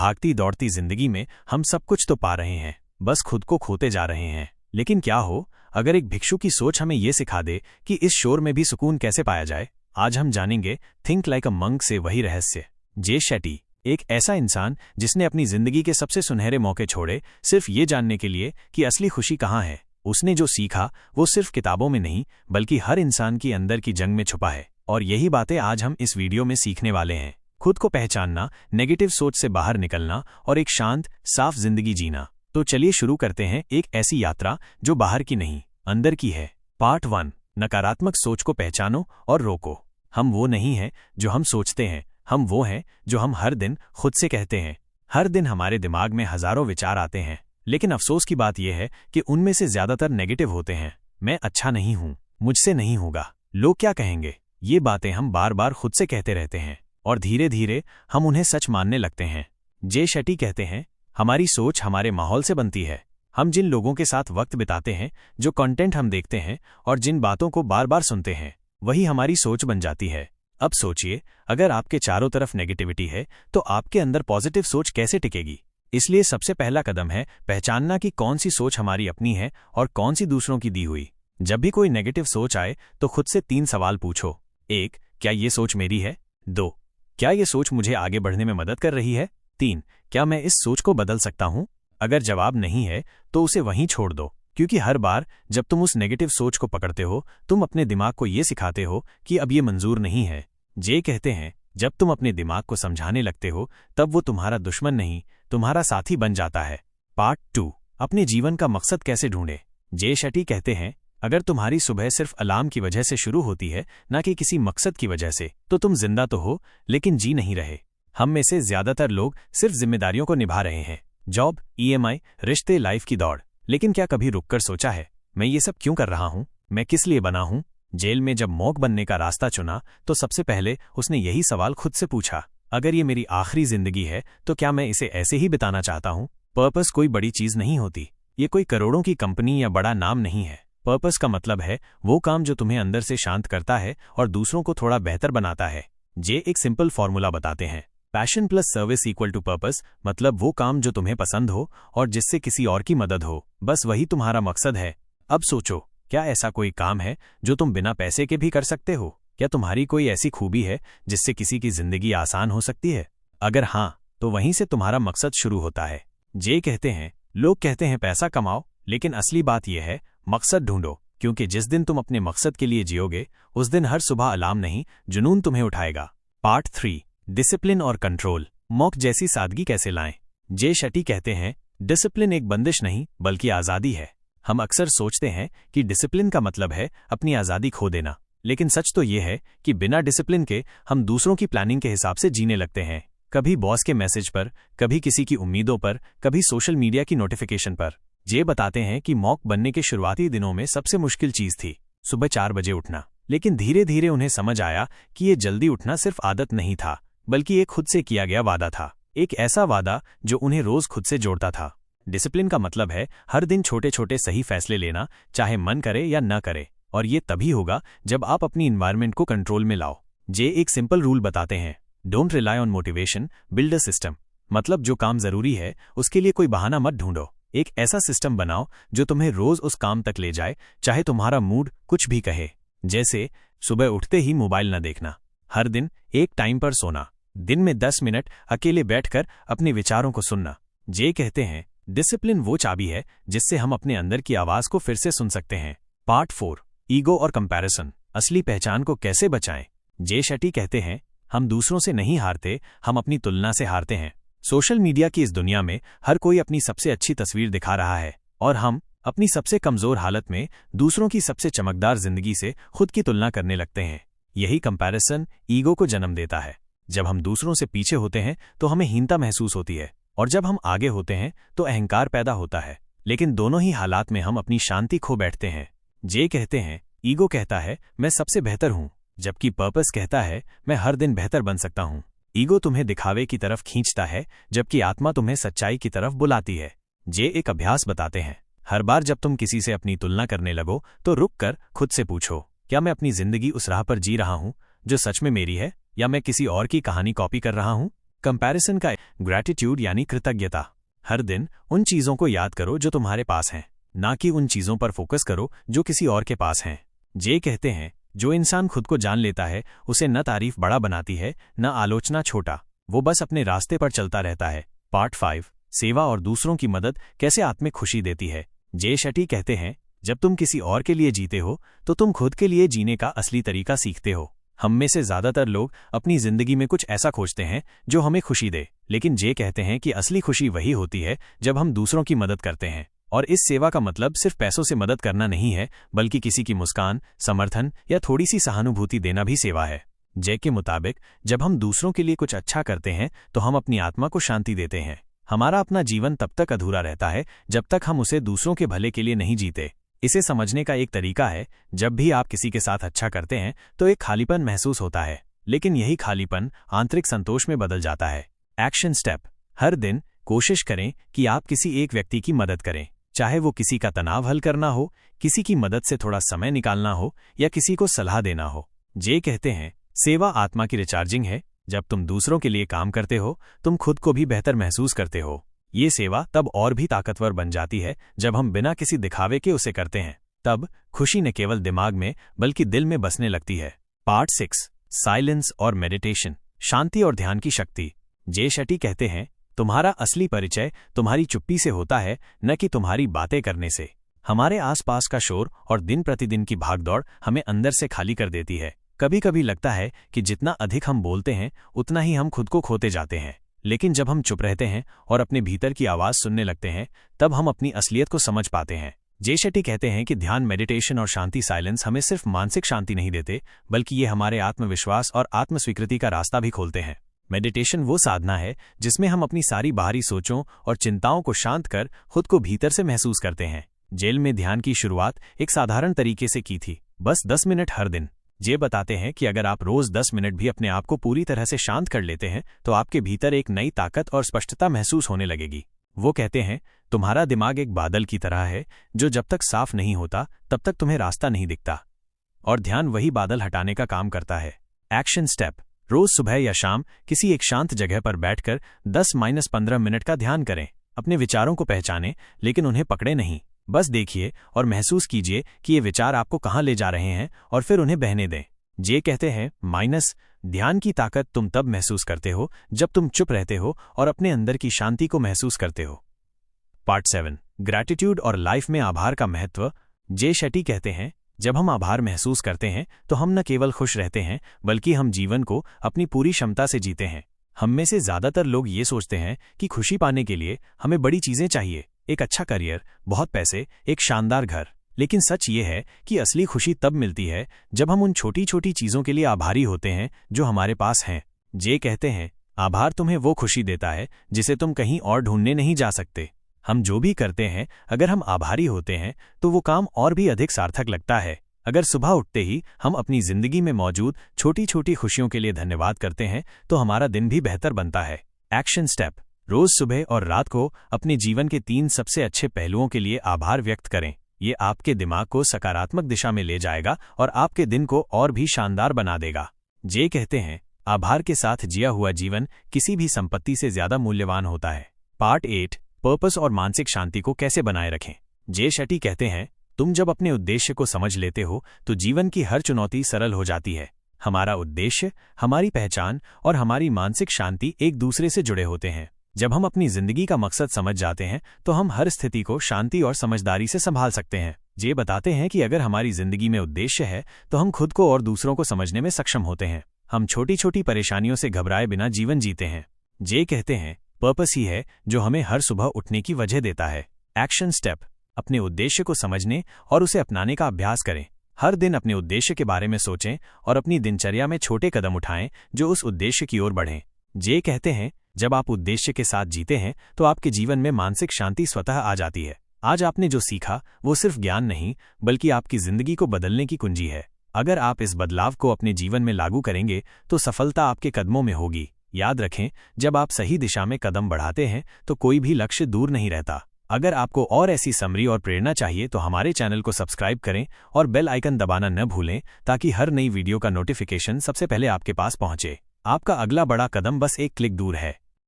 भागती दौड़ती जिंदगी में हम सब कुछ तो पा रहे हैं, बस खुद को खोते जा रहे हैं। लेकिन क्या हो अगर एक भिक्षु की सोच हमें ये सिखा दे कि इस शोर में भी सुकून कैसे पाया जाए। आज हम जानेंगे थिंक लाइक अ मंक से वही रहस्य। जे शेट्टी, एक ऐसा इंसान जिसने अपनी जिंदगी के सबसे सुनहरे मौके छोड़े सिर्फ ये जानने के लिए कि असली खुशी कहाँ है। उसने जो सीखा वो सिर्फ किताबों में नहीं बल्कि हर इंसान की अंदर की जंग में छुपा है। और यही बातें आज हम इस वीडियो में सीखने वाले हैं। खुद को पहचानना, नेगेटिव सोच से बाहर निकलना और एक शांत, साफ जिंदगी जीना। तो चलिए शुरू करते हैं एक ऐसी यात्रा जो बाहर की नहीं, अंदर की है। पार्ट 1, नकारात्मक सोच को पहचानो और रोको। हम वो नहीं हैं जो हम सोचते हैं, हम वो हैं जो हम हर दिन खुद से कहते हैं। हर दिन हमारे दिमाग में हजारों विचार आते हैं, लेकिन अफसोस की बात यह है कि उनमें से ज्यादातर नेगेटिव होते हैं। मैं अच्छा नहीं हूं, मुझसे नहीं होगा, लोग क्या कहेंगे, ये बातें हम बार बार खुद से कहते रहते हैं और धीरे धीरे हम उन्हें सच मानने लगते हैं। जे शेट्टी कहते हैं, हमारी सोच हमारे माहौल से बनती है। हम जिन लोगों के साथ वक्त बिताते हैं, जो कंटेंट हम देखते हैं और जिन बातों को बार बार सुनते हैं, वही हमारी सोच बन जाती है। अब सोचिए, अगर आपके चारों तरफ नेगेटिविटी है तो आपके अंदर पॉजिटिव सोच कैसे टिकेगी। इसलिए सबसे पहला कदम है पहचानना कि कौन सी सोच हमारी अपनी है और कौन सी दूसरों की दी हुई। जब भी कोई नेगेटिव सोच आए तो खुद से 3 सवाल पूछो। 1, क्या ये सोच मेरी है? 2, क्या ये सोच मुझे आगे बढ़ने में मदद कर रही है? 3, क्या मैं इस सोच को बदल सकता हूं? अगर जवाब नहीं है तो उसे वहीं छोड़ दो, क्योंकि हर बार जब तुम उस नेगेटिव सोच को पकड़ते हो तुम अपने दिमाग को ये सिखाते हो कि अब ये मंजूर नहीं है। जे कहते हैं, जब तुम अपने दिमाग को समझाने लगते हो तब वो तुम्हारा दुश्मन नहीं, तुम्हारा साथी बन जाता है। पार्ट 2, अपने जीवन का मकसद कैसे ढूंढे। जे शेट्टी कहते हैं, अगर तुम्हारी सुबह सिर्फ अलार्म की वजह से शुरू होती है, ना कि किसी मकसद की वजह से, तो तुम जिंदा तो हो लेकिन जी नहीं रहे। हम में से ज्यादातर लोग सिर्फ जिम्मेदारियों को निभा रहे हैं, जॉब, EMI, रिश्ते, लाइफ की दौड़। लेकिन क्या कभी रुककर सोचा है, मैं ये सब क्यों कर रहा हूं, मैं किस लिए बना हूं? जेल में जब मॉन्क बनने का रास्ता चुना तो सबसे पहले उसने यही सवाल खुद से पूछा, अगर ये मेरी आखिरी जिंदगी है तो क्या मैं इसे ऐसे ही बिताना चाहता हूं? पर्पस कोई बड़ी चीज नहीं होती, ये कोई करोड़ों की कंपनी या बड़ा नाम नहीं है। पर्पस का मतलब है वो काम जो तुम्हें अंदर से शांत करता है और दूसरों को थोड़ा बेहतर बनाता है। जे एक सिंपल फॉर्मूला बताते हैं, passion plus service equal to purpose. मतलब वो काम जो तुम्हें पसंद हो और जिससे किसी और की मदद हो, बस वही तुम्हारा मकसद है। अब सोचो, क्या ऐसा कोई काम है जो तुम बिना पैसे के भी कर सकते हो? क्या तुम्हारी कोई ऐसी खूबी है जिससे किसी की जिंदगी आसान हो सकती है? अगर हाँ, तो वहीं से तुम्हारा मकसद शुरू होता है। जे कहते हैं, लोग कहते हैं पैसा कमाओ, लेकिन असली बात यह है मकसद ढूंढो, क्योंकि जिस दिन तुम अपने मकसद के लिए जियोगे उस दिन हर सुबह अलार्म नहीं, जुनून तुम्हें उठाएगा। पार्ट 3, डिसिप्लिन और कंट्रोल। मॉन्क जैसी सादगी कैसे लाएं। जे शेट्टी कहते हैं, डिसिप्लिन एक बंदिश नहीं बल्कि आजादी है। हम अक्सर सोचते हैं कि डिसिप्लिन का मतलब है अपनी आजादी खो देना, लेकिन सच तो यह है कि बिना डिसिप्लिन के हम दूसरों की प्लानिंग के हिसाब से जीने लगते हैं। कभी बॉस के मैसेज पर, कभी किसी की उम्मीदों पर, कभी सोशल मीडिया की नोटिफिकेशन पर। जे बताते हैं कि मॉन्क बनने के शुरुआती दिनों में सबसे मुश्किल चीज थी सुबह 4 बजे उठना। लेकिन धीरे धीरे उन्हें समझ आया कि ये जल्दी उठना सिर्फ आदत नहीं था, बल्कि एक खुद से किया गया वादा था। एक ऐसा वादा जो उन्हें रोज खुद से जोड़ता था। डिसिप्लिन का मतलब है हर दिन छोटे छोटे सही फैसले लेना, चाहे मन करे या न करे, और ये तभी होगा जब आप अपनी इन्वायरमेंट को कंट्रोल में लाओ। जे एक सिंपल रूल बताते हैं, don't rely on motivation, build a system. मतलब जो काम जरूरी है उसके लिए कोई बहाना मत ढूंढो, एक ऐसा सिस्टम बनाओ जो तुम्हें रोज उस काम तक ले जाए, चाहे तुम्हारा मूड कुछ भी कहे। जैसे सुबह उठते ही मोबाइल न देखना, हर दिन एक टाइम पर सोना, दिन में 10 मिनट अकेले बैठकर अपने विचारों को सुनना। जे कहते हैं, डिसिप्लिन वो चाबी है जिससे हम अपने अंदर की आवाज को फिर से सुन सकते हैं। पार्ट 4, ईगो और कंपैरिजन, असली पहचान को कैसे बचाएं। जे शेट्टी कहते हैं, हम दूसरों से नहीं हारते, हम अपनी तुलना से हारते हैं। सोशल मीडिया की इस दुनिया में हर कोई अपनी सबसे अच्छी तस्वीर दिखा रहा है और हम अपनी सबसे कमजोर हालत में दूसरों की सबसे चमकदार जिंदगी से खुद की तुलना करने लगते हैं। यही कंपैरिजन ईगो को जन्म देता है। जब हम दूसरों से पीछे होते हैं तो हमें हीनता महसूस होती है, और जब हम आगे होते हैं तो अहंकार पैदा होता है। लेकिन दोनों ही हालात में हम अपनी शांति खो बैठते हैं। जे कहते हैं, ईगो कहता है मैं सबसे बेहतर हूं, जबकि पर्पस कहता है मैं हर दिन बेहतर बन सकता हूं। ईगो तुम्हें दिखावे की तरफ खींचता है, जबकि आत्मा तुम्हें सच्चाई की तरफ बुलाती है। जे एक अभ्यास बताते हैं, हर बार जब तुम किसी से अपनी तुलना करने लगो तो रुककर खुद से पूछो, क्या मैं अपनी जिंदगी उस राह पर जी रहा हूं जो सच में मेरी है, या मैं किसी और की कहानी कॉपी कर रहा हूं? कंपैरिजन का ग्रैटिट्यूड यानी कृतज्ञता। हर दिन उन चीजों को याद करो जो तुम्हारे पास हैं, ना कि उन चीजों पर फोकस करो जो किसी और के पास हैं। जे कहते हैं, जो इंसान खुद को जान लेता है उसे न तारीफ बड़ा बनाती है न आलोचना छोटा, वो बस अपने रास्ते पर चलता रहता है। पार्ट 5, सेवा और दूसरों की मदद कैसे आत्मिक खुशी देती है। जे शेट्टी कहते हैं, जब तुम किसी और के लिए जीते हो तो तुम खुद के लिए जीने का असली तरीका सीखते हो। हम में से ज्यादातर लोग अपनी जिंदगी में कुछ ऐसा खोजते हैं जो हमें खुशी दे, लेकिन जे कहते हैं कि असली खुशी वही होती है जब हम दूसरों की मदद करते हैं। और इस सेवा का मतलब सिर्फ पैसों से मदद करना नहीं है, बल्कि किसी की मुस्कान, समर्थन या थोड़ी सी सहानुभूति देना भी सेवा है। जे के मुताबिक जब हम दूसरों के लिए कुछ अच्छा करते हैं तो हम अपनी आत्मा को शांति देते हैं। हमारा अपना जीवन तब तक अधूरा रहता है जब तक हम उसे दूसरों के भले के लिए नहीं जीते। इसे समझने का एक तरीका है, जब भी आप किसी के साथ अच्छा करते हैं तो एक खालीपन महसूस होता है, लेकिन यही खालीपन आंतरिक संतोष में बदल जाता है। एक्शन स्टेप: हर दिन कोशिश करें कि आप किसी एक व्यक्ति की मदद करें, चाहे वो किसी का तनाव हल करना हो, किसी की मदद से थोड़ा समय निकालना हो या किसी को सलाह देना हो। जे कहते हैं, सेवा आत्मा की रिचार्जिंग है। जब तुम दूसरों के लिए काम करते हो, तुम खुद को भी बेहतर महसूस करते हो। ये सेवा तब और भी ताकतवर बन जाती है जब हम बिना किसी दिखावे के उसे करते हैं। तब खुशी न केवल दिमाग में बल्कि दिल में बसने लगती है। पार्ट 6, साइलेंस और मेडिटेशन, शांति और ध्यान की शक्ति। जे शेट्टी कहते हैं, तुम्हारा असली परिचय तुम्हारी चुप्पी से होता है, न कि तुम्हारी बातें करने से। हमारे आसपास का शोर और दिन प्रतिदिन की भागदौड़ हमें अंदर से खाली कर देती है। कभी कभी लगता है कि जितना अधिक हम बोलते हैं उतना ही हम खुद को खोते जाते हैं, लेकिन जब हम चुप रहते हैं और अपने भीतर की आवाज सुनने लगते हैं तब हम अपनी असलियत को समझ पाते हैं। जे शेट्टी कहते हैं कि ध्यान, मेडिटेशन और शांति, साइलेंस हमें सिर्फ मानसिक शांति नहीं देते, बल्कि ये हमारे आत्मविश्वास और आत्मस्वीकृति का रास्ता भी खोलते हैं। मेडिटेशन वो साधना है जिसमें हम अपनी सारी बाहरी सोचों और चिंताओं को शांत कर खुद को भीतर से महसूस करते हैं। जेल में ध्यान की शुरुआत एक साधारण तरीके से की थी, बस 10 मिनट हर दिन। जे बताते हैं कि अगर आप रोज 10 मिनट भी अपने आप को पूरी तरह से शांत कर लेते हैं तो आपके भीतर एक नई ताकत और स्पष्टता महसूस होने लगेगी। वो कहते हैं, तुम्हारा दिमाग एक बादल की तरह है जो जब तक साफ नहीं होता तब तक तुम्हें रास्ता नहीं दिखता, और ध्यान वही बादल हटाने का काम करता है। एक्शन स्टेप: रोज सुबह या शाम किसी एक शांत जगह पर बैठकर 10-15 मिनट का ध्यान करें। अपने विचारों को पहचानें, लेकिन उन्हें पकड़े नहीं। बस देखिए और महसूस कीजिए कि ये विचार आपको कहाँ ले जा रहे हैं और फिर उन्हें बहने दें। जे कहते हैं, ध्यान की ताकत तुम तब महसूस करते हो जब तुम चुप रहते हो और अपने अंदर की शांति को महसूस करते हो। पार्ट 7, ग्रैटिट्यूड और लाइफ में आभार का महत्व। जे शेट्टी कहते हैं, जब हम आभार महसूस करते हैं तो हम न केवल खुश रहते हैं बल्कि हम जीवन को अपनी पूरी क्षमता से जीते हैं। हम में से ज्यादातर लोग ये सोचते हैं कि खुशी पाने के लिए हमें बड़ी चीजें चाहिए, एक अच्छा करियर, बहुत पैसे, एक शानदार घर। लेकिन सच ये है कि असली खुशी तब मिलती है जब हम उन छोटी छोटी चीजों के लिए आभारी होते हैं जो हमारे पास हैं। जे कहते हैं, आभार तुम्हें वो खुशी देता है जिसे तुम कहीं और ढूंढने नहीं जा सकते। हम जो भी करते हैं, अगर हम आभारी होते हैं तो वो काम और भी अधिक सार्थक लगता है। अगर सुबह उठते ही हम अपनी जिंदगी में मौजूद छोटी छोटी खुशियों के लिए धन्यवाद करते हैं तो हमारा दिन भी बेहतर बनता है। एक्शन स्टेप: रोज सुबह और रात को अपने जीवन के 3 सबसे अच्छे पहलुओं के लिए आभार व्यक्त करें। ये आपके दिमाग को सकारात्मक दिशा में ले जाएगा और आपके दिन को और भी शानदार बना देगा। जे कहते हैं, आभार के साथ जिया हुआ जीवन किसी भी संपत्ति से ज्यादा मूल्यवान होता है। पार्ट 8, पर्पस और मानसिक शांति को कैसे बनाए रखें। जे शेट्टी कहते हैं, तुम जब अपने उद्देश्य को समझ लेते हो तो जीवन की हर चुनौती सरल हो जाती है। हमारा उद्देश्य, हमारी पहचान और हमारी मानसिक शांति एक दूसरे से जुड़े होते हैं। जब हम अपनी जिंदगी का मकसद समझ जाते हैं तो हम हर स्थिति को शांति और समझदारी से संभाल सकते हैं। जे बताते हैं कि अगर हमारी जिंदगी में उद्देश्य है तो हम खुद को और दूसरों को समझने में सक्षम होते हैं। हम छोटी छोटी परेशानियों से घबराए बिना जीवन जीते हैं। जे कहते हैं, पर्पस ही है जो हमें हर सुबह उठने की वजह देता है। एक्शन स्टेप: अपने उद्देश्य को समझने और उसे अपनाने का अभ्यास करें। हर दिन अपने उद्देश्य के बारे में सोचें और अपनी दिनचर्या में छोटे कदम उठाएं जो उस उद्देश्य की ओर बढ़ें। जे कहते हैं, जब आप उद्देश्य के साथ जीते हैं तो आपके जीवन में मानसिक शांति स्वतः आ जाती है। आज आपने जो सीखा वो सिर्फ ज्ञान नहीं बल्कि आपकी जिंदगी को बदलने की कुंजी है। अगर आप इस बदलाव को अपने जीवन में लागू करेंगे तो सफलता आपके कदमों में होगी। याद रखें, जब आप सही दिशा में कदम बढ़ाते हैं तो कोई भी लक्ष्य दूर नहीं रहता। अगर आपको और ऐसी समरी और प्रेरणा चाहिए तो हमारे चैनल को सब्सक्राइब करें और बेल आइकन दबाना न भूलें ताकि हर नई वीडियो का नोटिफिकेशन सबसे पहले आपके पास पहुंचे। आपका अगला बड़ा कदम बस एक क्लिक दूर है।